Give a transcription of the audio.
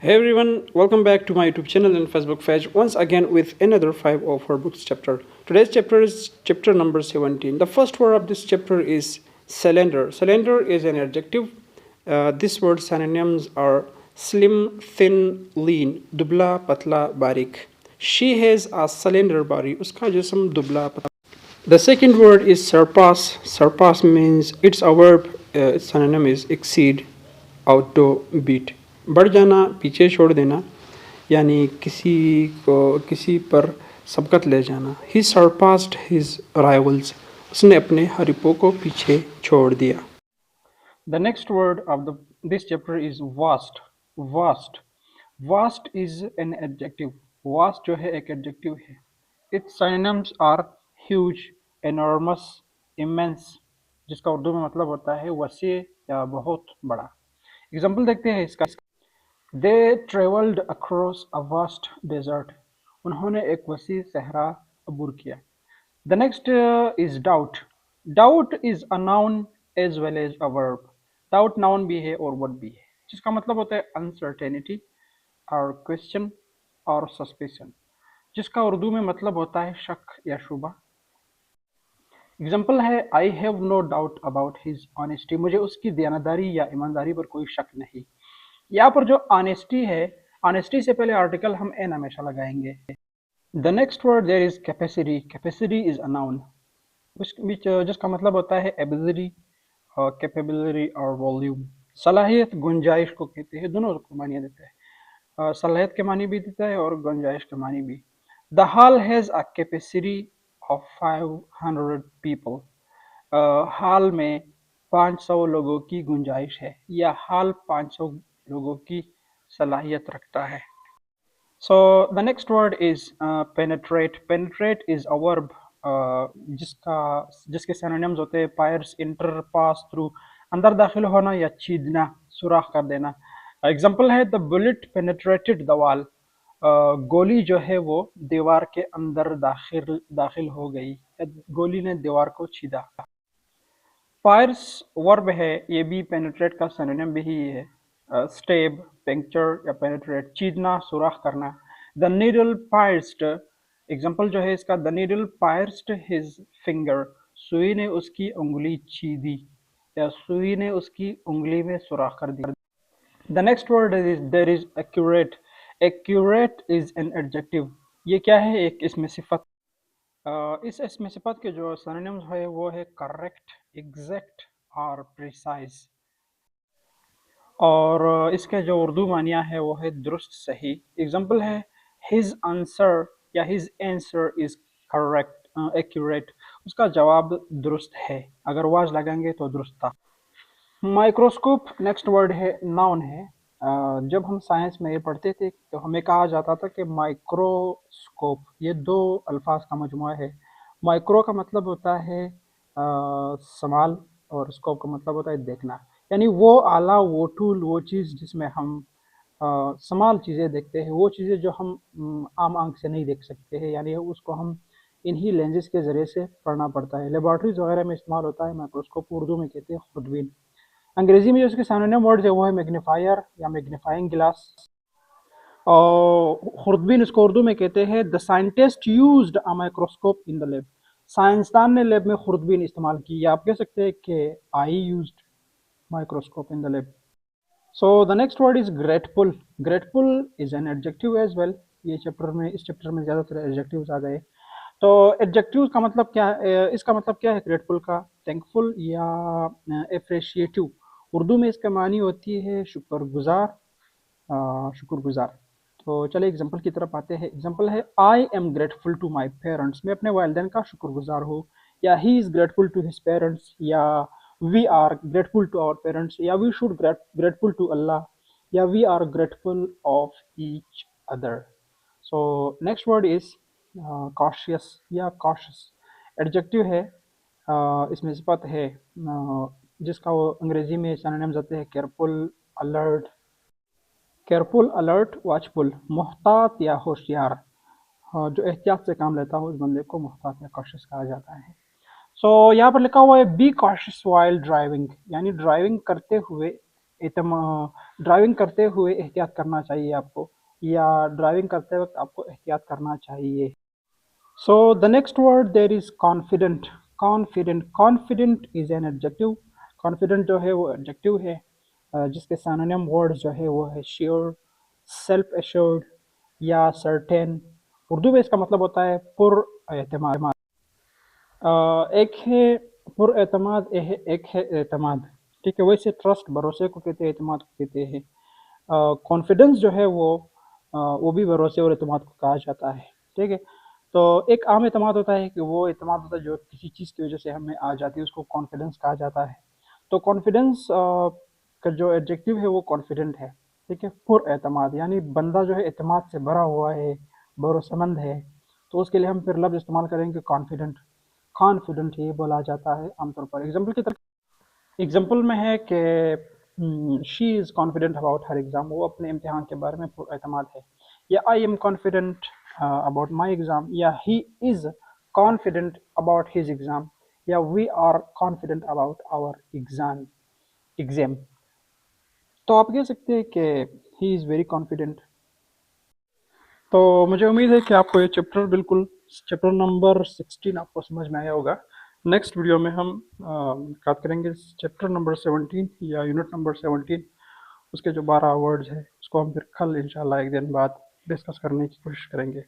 Hey everyone, welcome back to my YouTube channel and Facebook page once again with another 5 of our books chapter. Today's chapter is chapter number 17. The first word of this chapter is slender. Slender is an adjective. This word synonyms are slim, thin, lean, dubla, patla, barik. She has a slender body. Uska jism dubla patla. The second word is surpass. Surpass means it's a verb. Its synonym is exceed, outdo, beat. बढ़ जाना, पीछे छोड़ देना, यानी किसी को किसी पर सबकत ले जाना. He surpassed his rivals. उसने अपने हरीफों को पीछे छोड़ दिया. The next word of this chapter is vast. Vast. Vast is an adjective. Vast जो है एक adjective है. Its synonyms are huge, enormous, immense, जिसका उर्दू में मतलब होता है वसी या बहुत बड़ा. एग्जाम्पल देखते हैं इसका. They traveled across a vast desert. उन्होंने एक वसी सहरा अबूर किया. The next is doubt. Doubt is a noun as well as a verb. Doubt noun भी है और verb भी है, जिसका मतलब होता है uncertainty और question और suspicion, जिसका उर्दू में मतलब होता है शक या शुबा. एग्जाम्पल है I have no doubt about his honesty. मुझे उसकी दयानतदारी या ईमानदारी पर कोई शक नहीं. यहाँ पर जो ऑनेस्टी है, ऑनेस्टी से पहले आर्टिकल हम एन हमेशा लगाएंगे. The next word there is capacity. Capacity is a noun जिसका मतलब होता है एबिलिटी और कैपेबिलिटी और वॉल्यूम. सलाहियत गुंजाइश को कहते हैं, दोनों को मानिए देता है. सलाहियत के मानी भी देता है और गुंजाइश के मानी भी. The hall has a capacity of 500 people. Hall में 500 लोगों की गुंजाइश है, या हाल 500 लोगों की सलाहियत रखता है. So the next word is penetrate. Penetrate is a verb जिसके synonyms होते हैं pierce, enter, pass through, अंदर दाखिल होना या छीदना, सुराख कर देना. एग्जाम्पल है the bullet penetrated the wall. गोली जो है वो दीवार के अंदर दाखिल हो गई, गोली ने दीवार को छीदा. पायर्स वर्ब है, ये भी पेनेट्रेट का सिनोनिम भी ही है. स्टेब, पंक्चर या पेनेट्रेट, चीदना, सुराख करना. The needle pierced. एग्जांपल जो है इसका, the needle pierced his finger. सुई ने उसकी उंगली छीदी या सुई ने उसकी उंगली में सुराख कर दी. The next word is there is accurate. Accurate is an adjective. ये क्या है? एक इसमें सिफत. इस इसमें सिफत के जो सिनोनिम्स है वो है करेक्ट, एग्जैक्ट और प्रिसाइज. और इसके जो उर्दू मानिया है वो है दुरुस्त, सही. एग्जाम्पल है हिज आंसर या his answer is correct, accurate. उसका जवाब दुरुस्त है, अगर वाज लगाएंगे तो दुरुस्त था. माइक्रोस्कोप नेक्स्ट वर्ड है, नाउन है. जब हम साइंस में ये पढ़ते थे तो हमें कहा जाता था कि माइक्रोस्कोप ये दो अल्फाज का मजमुआ है. माइक्रो का मतलब होता है समाल, और स्कोप का मतलब होता है देखना. यानी वो आला, वो टूल, वो चीज़ जिसमें हम समाल चीज़ें देखते हैं, वो चीज़ें जो हम आम आंख से नहीं देख सकते हैं, यानी उसको हम इन्हीं लेंसेज के ज़रिए से पढ़ना पड़ता है. लेबॉर्ट्रीज वगैरह में इस्तेमाल होता है माइक्रोस्कोप. उर्दू में कहते हैं खुर्दबीन. अंग्रेजी में जो उसके सिनोनिम वर्ड है वो है मैग्नीफायर या मैग्नीफाइंग ग्लास. और खुर्दबीन इसको उर्दू में कहते हैं the scientist used a microscope in the lab. साइंसदान ने लैब में खुर्दबीन इस्तेमाल की, या आप कह सकते हैं कि I used microscope in the lab. So the next word is grateful. Grateful is an adjective as well. ये चैप्टर में, इस चैप्टर में ज़्यादातर एडजेक्टिव्स आ गए. तो एडजेक्टिव का मतलब क्या है? इसका मतलब क्या है ग्रेटफुल का? थैंकफुल या एप्रिशिएटिव. उर्दू में इसका मानी होती है शुक्रगुजार, शुक्रगुजार. तो चले एग्जांपल की तरफ आते हैं. एग्जांपल है I am grateful to my parents. मैं अपने वालिदैन का शुक्रगुजार हूँ. या he is grateful to his parents, या we are grateful to our parents, या we should grateful to Allah, या we are grateful of each other. So next word is cautious या कॉशियस. एडजेक्टिव है, इसमें सिफत है जिसका वो अंग्रेजी में सिनोनिम्स आते हैं careful, alert. Careful, alert, watchful. मोहतात या होशियार. जो एहतियात से काम लेता हो उस बंदे को मोहतात या कॉशियस कहा जाता है. सो यहाँ पर लिखा हुआ है बी कॉशियस वाइल ड्राइविंग, यानी ड्राइविंग करते हुए ड्राइविंग करते हुए एहतियात करना चाहिए आपको, या ड्राइविंग करते वक्त आपको एहतियात करना चाहिए. So the next word there is confident. Confident is an adjective. Confident जो है वो adjective है, जिसके synonym words जो है वो है sure, self assured या certain. उर्दू में इसका मतलब होता है पुर एतमाद. एक है पुर एतमाद, एक है एतमाद. ठीक है, वैसे ट्रस्ट भरोसे को कहते हैं, एतमाद को कहते हैं. कॉन्फिडेंस जो है वो भी भरोसे और एतमाद को कहा जाता है. ठीक है, तो एक आम एतमाद होता है कि वो एतमाद होता है जो किसी चीज़ की वजह से हमें आ जाती है, उसको कॉन्फिडेंस कहा जाता है. तो कॉन्फिडेंस का जो एडजेक्टिव है वो कॉन्फिडेंट है. ठीक है, पुर एतमाद यानी बंदा जो है एतमाद से भरा हुआ है, भरोसेमंद है, तो उसके लिए हम फिर लफ्ज़ इस्तेमाल करेंगे कॉन्फिडेंट. कॉन्फिडेंट ये बोला जाता है आमतौर पर. एग्जाम्पल की तरफ, एग्जाम्पल में है कि she is confident about her exam, वो अपने इम्तिहान के बारे में पुरएतमाद है. या I am confident about my exam, या he is confident about his exam, या we are confident about our exam. तो आप कह सकते हैं कि ही इज़ वेरी कॉन्फिडेंट. तो मुझे उम्मीद है कि आपको ये चैप्टर नंबर 16 आपको समझ में आया होगा. नेक्स्ट वीडियो में हम बात करेंगे चैप्टर नंबर 17 या यूनिट नंबर 17. उसके जो 12 वर्ड्स हैं उसको हम फिर कल इंशाल्लाह एक दिन बाद डिस्कस करने की कोशिश करेंगे.